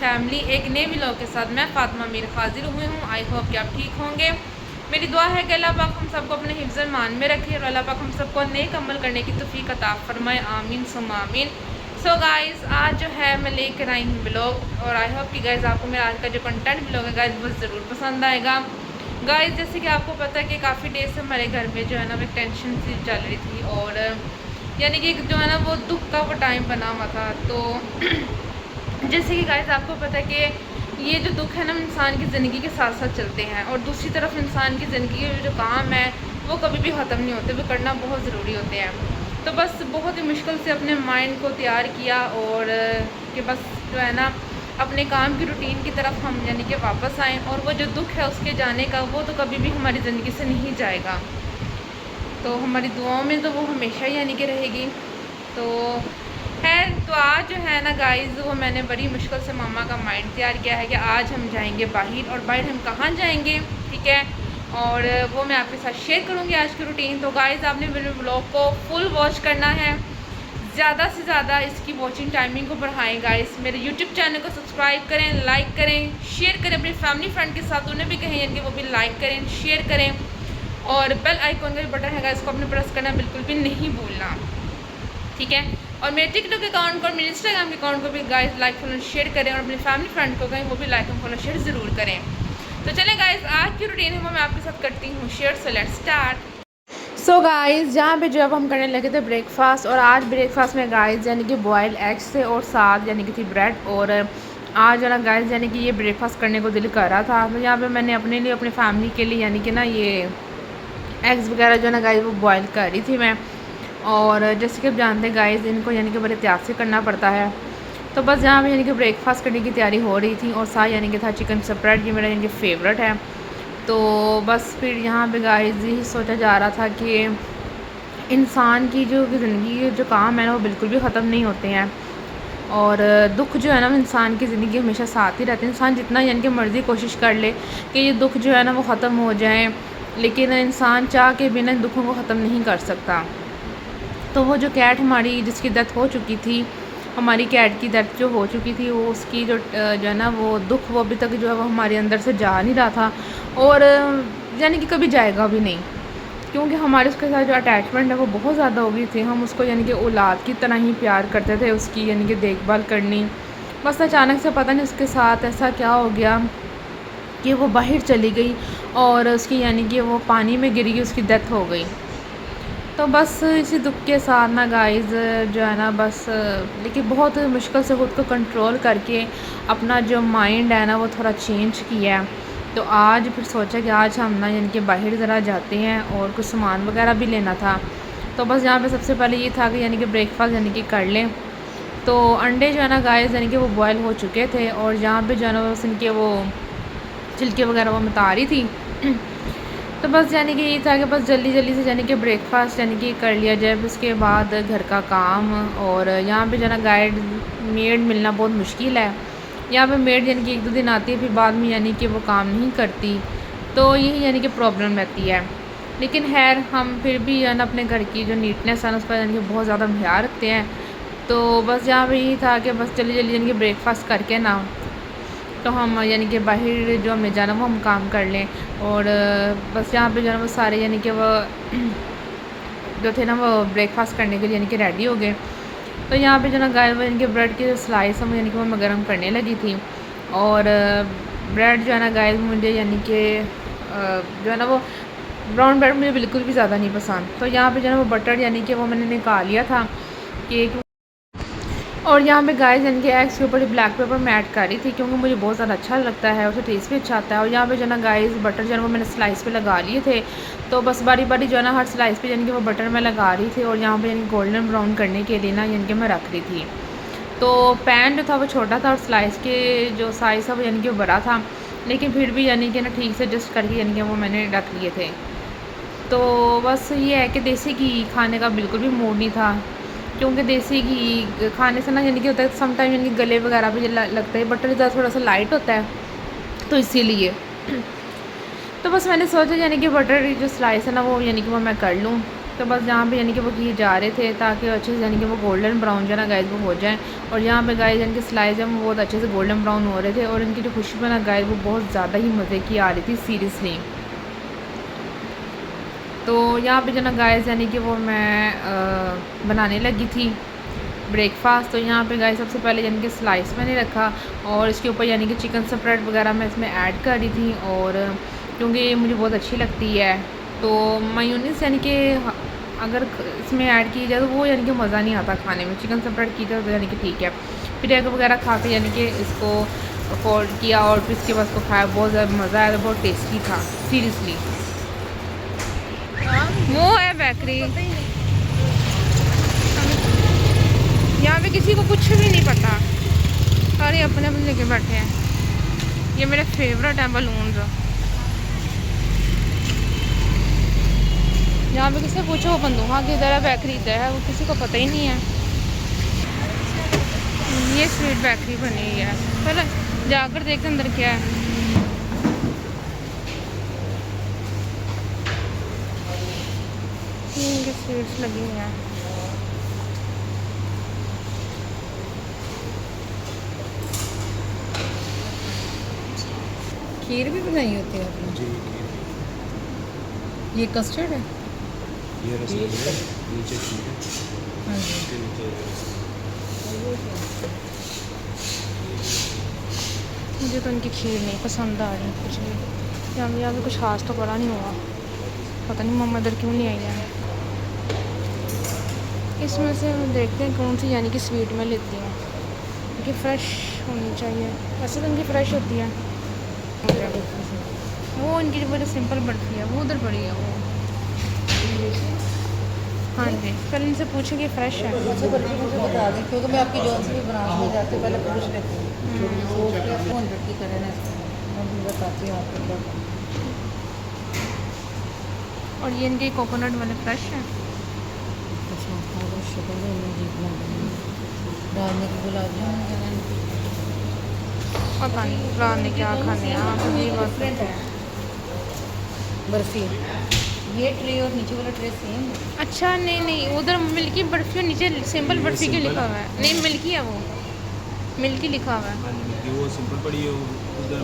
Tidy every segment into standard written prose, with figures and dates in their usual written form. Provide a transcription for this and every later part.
Family एक नए vlog के साथ मैं फ़ातिमा मीर हाजिर हुई हूँ। आई होप कि आप ठीक होंगे। मेरी दुआ है कि अल्लाह पाक हम सबको अपने हिफ्ज़ मान में रखे और अल्लाह पाक हम सबको नेक अमल करने की तौफीक अता फरमाए, आमीन सुम्मा आमीन। सो गाइज़ आज जो है मैं लेकर आई हूँ व्लॉग और आई होप कि गाइज़ आपको मेरा आज का जो कंटेंट व्लॉग है गाइज़ वो ज़रूर पसंद आएगा। गाइज़ जैसे कि आपको पता है कि काफ़ी डेज से हमारे घर में जो है ना वो एक टेंशन सी चल रही थी और यानी कि जो है ना वो दुख का वो टाइम बना हुआ था। तो जैसे कि गाइस आपको पता है कि ये जो दुख है ना इंसान की ज़िंदगी के साथ साथ चलते हैं और दूसरी तरफ इंसान की ज़िंदगी के जो काम है वो कभी भी ख़त्म नहीं होते, वो करना बहुत ज़रूरी होते हैं। तो बस बहुत ही मुश्किल से अपने माइंड को तैयार किया और कि बस जो है ना अपने काम की रूटीन की तरफ हम यानी कि वापस आएँ और वो जो दुख है उसके जाने का वो तो कभी भी हमारी ज़िंदगी से नहीं जाएगा। तो हमारी दुआओं में तो वो हमेशा ही यानी कि रहेगी। तो है तो आज जो है ना गाइज़ वो मैंने बड़ी मुश्किल से मामा का माइंड तैयार किया है कि आज हम जाएंगे बाहर और बाहर हम कहाँ जाएंगे, ठीक है, और वो मैं आपके साथ शेयर करूँगी आज की रूटीन। तो गाइज़ आपने मेरे ब्लॉग को फुल वॉच करना है, ज़्यादा से ज़्यादा इसकी वॉचिंग टाइमिंग को बढ़ाएं गाइस। मेरे यूट्यूब चैनल को सब्सक्राइब करें, लाइक करें, शेयर करें अपनी फैमिली फ्रेंड के साथ, उन्हें भी कहें यानी कि वो भी लाइक करें, शेयर करें और बेल आइकॉन का जो बटन है इसको अपने प्रेस करना बिल्कुल भी नहीं भूलना, ठीक है। और मेरे टिकटॉक अकाउंट को और मेरे इंस्टाग्राम के अकाउंट को भी गाइस लाइक फॉलो शेयर करें और अपनी फैमिली फ्रेंड को कहें वो भी लाइक फॉलो शेयर ज़रूर करें। तो चलें गाइस आज की रूटीन है वो मैं आपके साथ करती हूँ share. So let's start. So guys जहाँ पे जब हम करने लगे थे ब्रेकफास्ट और आज ब्रेकफास्ट में गाइस यानी कि बॉयल एग्स थे और साथ यानी कि थी ब्रेड और आज जो ना गाइस यानी कि ये ब्रेकफास्ट करने को दिल कर रहा था। तो यहाँ पे मैंने अपने लिए अपनी फैमिली के लिए यानी कि ना ये एग्स वगैरह जो ना गाइस वो बॉयल कर रही थी मैं। और जैसे कि आप जानते हैं गाइस इनको यानी कि बड़े एहतियात से करना पड़ता है। तो बस यहाँ पे यानी कि ब्रेकफास्ट करने की तैयारी हो रही थी और साथ यानी कि था चिकन स्प्रेड, ये मेरा यानी कि फ़ेवरेट है। तो बस फिर यहाँ पे गाइस यही सोचा जा रहा था कि इंसान की जो ज़िंदगी जो काम है ना वो बिल्कुल भी ख़त्म नहीं होते हैं और दुख जो है ना वो इंसान की ज़िंदगी हमेशा साथ ही रहते हैं। इंसान जितना यानी कि मर्ज़ी कोशिश कर ले कि ये दुख जो है ना वो ख़त्म हो जाए, लेकिन इंसान चाह के बिना इन दुखों को ख़त्म नहीं कर सकता। तो वो जो कैट हमारी जिसकी डेथ हो चुकी थी, हमारी कैट की डेथ जो हो चुकी थी वो उसकी जो है ना वो दुख वो अभी तक जो है वो हमारे अंदर से जा नहीं रहा था और यानी कि कभी जाएगा भी नहीं, क्योंकि हमारे उसके साथ जो अटैचमेंट है वो बहुत ज़्यादा हो गई थी। हम उसको यानी कि औलाद की तरह ही प्यार करते थे, उसकी यानी कि देखभाल करनी। बस अचानक से पता नहीं उसके साथ ऐसा क्या हो गया कि वो बाहर चली गई और उसकी यानी कि वो पानी में गिर गई, उसकी डेथ हो गई। तो बस इसी दुख के साथ ना गाइज़ जो है ना बस लेकिन बहुत मुश्किल से ख़ुद को कंट्रोल करके अपना जो माइंड है ना वो थोड़ा चेंज किया है। तो आज फिर सोचा कि आज हम ना यानी कि बाहर ज़रा जाते हैं और कुछ सामान वगैरह भी लेना था। तो बस यहाँ पे सबसे पहले ये था कि यानी कि ब्रेकफास्ट यानी कि कर लें। तो अंडे जो है ना गाइज़ यानी कि वो बॉयल हो चुके थे और यहाँ पे जो है ना बस इनके वो छिलके वगैरह वो मैं उतार रही थी। तो बस यानी कि ये था कि बस जल्दी जल्दी से यानी कि ब्रेकफास्ट यानी कि कर लिया जाए, उसके बाद घर का काम। और यहाँ पे जो है ना गाइड मेड मिलना बहुत मुश्किल है। यहाँ पे मेड यानी कि 1-2 दिन आती है फिर बाद में यानी कि वो काम नहीं करती, तो यही यानी कि प्रॉब्लम रहती है। लेकिन खैर हम फिर भी यानी अपने घर की जो नीटनेस है ना उस पर यानी कि बहुत ज़्यादा ख्याल रखते हैं। तो बस यहाँ पे यही था कि बस जल्दी जल्दी यानी कि ब्रेकफास्ट करके ना तो हम यानी कि बाहर जो हमने जाना वो हम काम कर लें। और बस यहाँ पे जो है वो सारे यानी कि वो जो थे ना वो ब्रेकफास्ट करने के लिए यानी कि रेडी हो गए। तो यहाँ पे जो ना गाय यानी कि ब्रेड की जो स्लाइस है यानी कि वो मैं गर्म करने लगी थी और ब्रेड जो है ना गाय मुझे यानी कि जो है ना वो ब्राउन ब्रेड मुझे बिल्कुल भी ज़्यादा नहीं पसंद। तो यहाँ पे जो है वो बटर यानी कि वो मैंने निकाल लिया था केक। और यहाँ पे गाइस यानी कि एग्स के ऊपर ब्लैक पेपर मैं ऐड कर रही थी क्योंकि मुझे बहुत ज़्यादा अच्छा लगता है, उससे टेस्ट भी अच्छा आता है। और यहाँ पे जो ना गाइस बटर जो है वो मैंने स्लाइस पे लगा लिए थे। तो बस बारी बारी जो है ना हर स्लाइस पे यानी कि वो बटर मैं लगा रही थी और यहाँ पे यानी गोल्डन ब्राउन करने के लिए ना यानी कि मैं रख रही थी। तो पैन जो था वो छोटा था और स्लाइस के जो साइज़ था वो यानी कि वो बड़ा था, लेकिन फिर भी यानी कि ना ठीक से एडजस्ट करके यानी कि वो मैंने रख लिए थे। तो बस ये है कि देसी घी खाने का बिल्कुल भी मूड नहीं था, क्योंकि देसी घी खाने से ना यानी कि होता है समटाइम यानी कि गले वगैरह भी लगता है, बटर ज़्यादा थोड़ा सा लाइट होता है तो इसीलिए। तो बस मैंने सोचा यानी कि बटर जो स्लाइस है ना वो यानी कि वो मैं कर लूँ। तो बस यहाँ पे यानी कि वो किए जा रहे थे ताकि अच्छे से यानी कि वो गोल्डन ब्राउन जो है ना गाइस वो हो जाए। और यहाँ पे गाइस यानी कि स्लाइस है वो बहुत अच्छे से गोल्डन ब्राउन हो रहे थे और इनकी जो खुशबू है ना गाइस वो बहुत ज़्यादा ही मज़े की आ रही थी सीरियसली। तो यहाँ पे जो ना गाइस यानी कि वो मैं बनाने लगी थी ब्रेकफास्ट। तो यहाँ पे गाइस सबसे पहले यानी कि स्लाइस मैंने रखा और इसके ऊपर यानी कि चिकन स्प्रेड वगैरह मैं इसमें ऐड कर रही थी। और क्योंकि ये मुझे बहुत अच्छी लगती है तो मायोनीज़ यानी कि अगर इसमें ऐड की जाए तो वो यानी कि मज़ा नहीं आता खाने में। चिकन स्प्रेड की जाए तो यानी कि ठीक है। फिर एग वगैरह खा के यानी कि इसको फोल्ड किया और फिर इसके बाद इसको खाया, बहुत ज़्यादा मज़ा आया, बहुत टेस्टी था सीरियसली। वो है बेकरी, यहाँ पे किसी को कुछ भी नहीं पता, सारे अपने अपने लेके बैठे हैं। ये मेरे फेवरेट है बलून्स। यहाँ पे किसी से पूछो वो बंदूक किधर है, बेकरी इधर है, वो किसी को पता ही नहीं है। ये स्वीट बेकरी बनी हुई है, चलो जाकर देखते अंदर क्या है। इनके स्वीट्स लगी हुई हैं। खीर भी बनाई होती है आपने? जी ये कस्टर्ड है? ये रसमलाई है, नीचे खीर है, हाँ जी। इसके नीचे मुझे तो इनकी खीर नहीं पसंद आ रही कुछ भी। यहाँ भी कुछ खास तो पड़ा नहीं हुआ, पता नहीं मम्मा इधर क्यों नहीं आई है। इसमें से देखते हैं कौन सी यानी कि स्वीट में लेती हूँ, क्योंकि फ़्रेश होनी चाहिए। वैसे तो इनकी फ़्रेश होती है। वो इनकी जो बड़ी सिंपल बर्फ़ी है वो उधर पड़ी है वो। हाँ जी, पहले इनसे पूछे कि फ़्रेश है। अच्छा बर्फी मुझे बता दें, क्योंकि मैं आपकी जॉन से भी बनाने जाते पहले पूछ लेती हूँ। वो क्या कौन बर्फी करें ना, मैं भी बताती हूँ आपको। और ये इनके कोकोनट वाले फ़्रेश है। अच्छा और शुगर जी डालने की गुलाब जामुन पता नहीं रात ने क्या खाने हैं आप ये बात करते हैं। बर्फी ये ट्रे और नीचे वाला ट्रे सेम है? अच्छा नहीं नहीं, उधर मिल्की बर्फ़ी और नीचे सिंपल बर्फ़ी क्यों लिखा हुआ है? नहीं मिल्की है, वो मिल्की लिखा हुआ है। वो सिंपल पड़ी है उधर।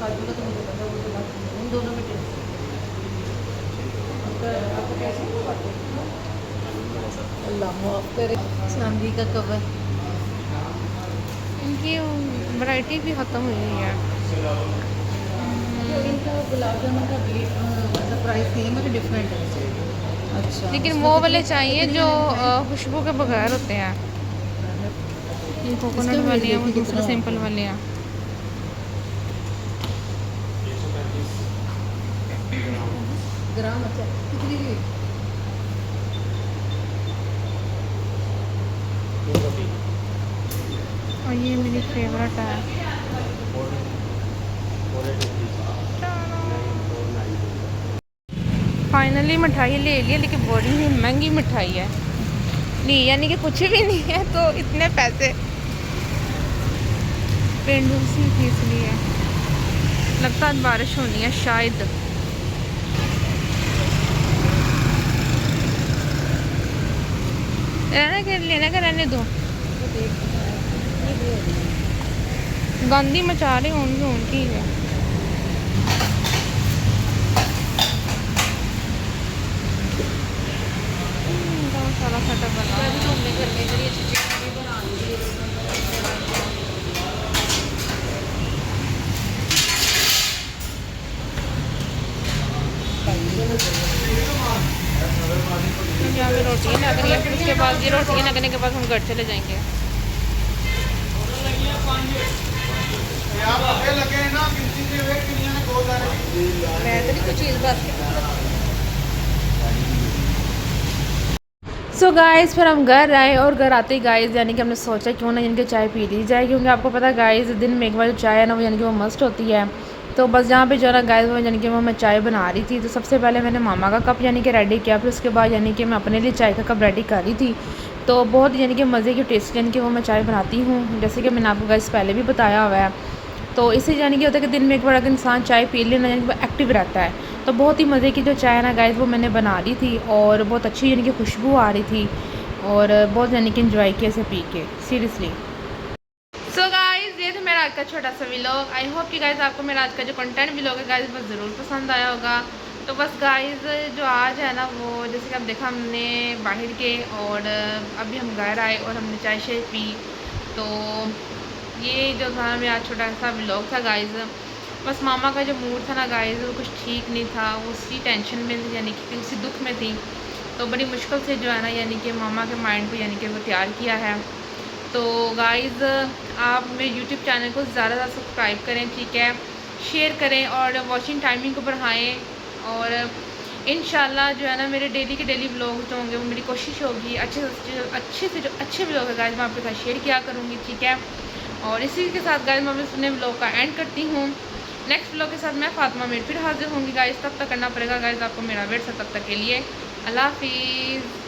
काजू का तो मुझे पता है, वो तो उन दोनों में टेस्ट आपको कैसे अल्लाह माफ़ करे। चांदी का कवर इनकी वैरायटी भी ख़त्म हुई है। इनका गुलाब जामुन का मतलब प्राइस सेम है कि डिफरेंट है? अच्छा लेकिन वो वाले चाहिए जो खुशबू के बगैर होते हैं। ये कोकोनट वाले हैं, वो दूसरे सिंपल वाले हैं। ग्राम अच्छा कितनी की? और ये मेरी फेवरेट है। फाइनली मिठाई ले लिया, लेकिन बड़ी ही महंगी मिठाई है। नहीं यानी कि कुछ भी नहीं है तो इतने पैसे पेंडूसी थी इसलिए। लगता है बारिश होनी है शायद। लेना का रहने दो, गंदी मचा रहे होंगे उनकी है। सारा सेटअप बना यहाँ पे रोटियाँ लग रही है, फिर उसके बाद ये रोटियाँ लगने के बाद हम घर चले जाएंगे। मैं तो नहीं कुछ चीज़ बात सो गाइस फिर हम घर आए और घर आते ही गाइस यानी कि हमने सोचा क्यों ना इनके चाय पी ली जाए, क्योंकि आपको पता है गाइस दिन में एक बार जो चाय है ना वो यानी कि वो मस्त होती है। तो बस यहाँ पे जो ना गाइस वो यानी कि वो मैं चाय बना रही थी। तो सबसे पहले मैंने मामा का कप यानी कि रेडी किया, फिर उसके बाद यानी कि मैं अपने लिए चाय का कप रेडी कर रही थी। तो बहुत यानी कि मज़े की टेस्ट यानी कि वो मैं चाय बनाती हूँ, जैसे कि मैंने आपको गाइस पहले भी बताया हुआ है। तो इससे यानी कि होता है कि दिन में एक बार अगर इंसान चाय पी लेना यानी कि वो एक्टिव रहता है। तो बहुत ही मज़े की जो चाय है ना गाइस वो मैंने बना ली थी और बहुत अच्छी यानी कि खुशबू आ रही थी और बहुत यानी कि इन्जॉय किया इसे पी के सीरियसली। सो गाइस ये था मेरा आज का छोटा सा व्लॉग। आई होप कि गाइस आपको मेरा आज का जो कंटेंट व्लॉग है गाइस बस ज़रूर पसंद आया होगा। तो बस गाइस जो आज है ना वो जैसे कि आप देखा हमने बाहर के और अभी हम घर आए और हमने चाय शाय पी। तो ये जो था मेरा आज छोटा सा व्लॉग था गाइस। बस मामा का जो मूड था ना गाइस वो कुछ ठीक नहीं था, वो उसी टेंशन में थी यानी कि उसी दुख में थी। तो बड़ी मुश्किल से जो है ना यानी कि मामा के माइंड को यानी कि वो तैयार किया है। तो गाइस आप मेरे यूट्यूब चैनल को ज़्यादा ज़्यादा सब्सक्राइब करें, ठीक है, शेयर करें और वॉचिंग टाइमिंग को बढ़ाएं। और इंशाल्लाह जो है ना मेरे डेली के डेली व्लॉग जो होंगे वो मेरी कोशिश होगी अच्छे से जो अच्छे व्लॉग है गाइस मैं आपके साथ शेयर किया करूँगी, ठीक है। और इसी के साथ गाइस मैं अपने व्लॉग का एंड करती हूँ। नेक्स्ट व्लॉग के साथ मैं फातिमा मीर फिर हाजिर होंगी गाइस। तब तक करना पड़ेगा गाइस आपको मेरा वेट, तब तक के लिए अल्लाह हाफिज़।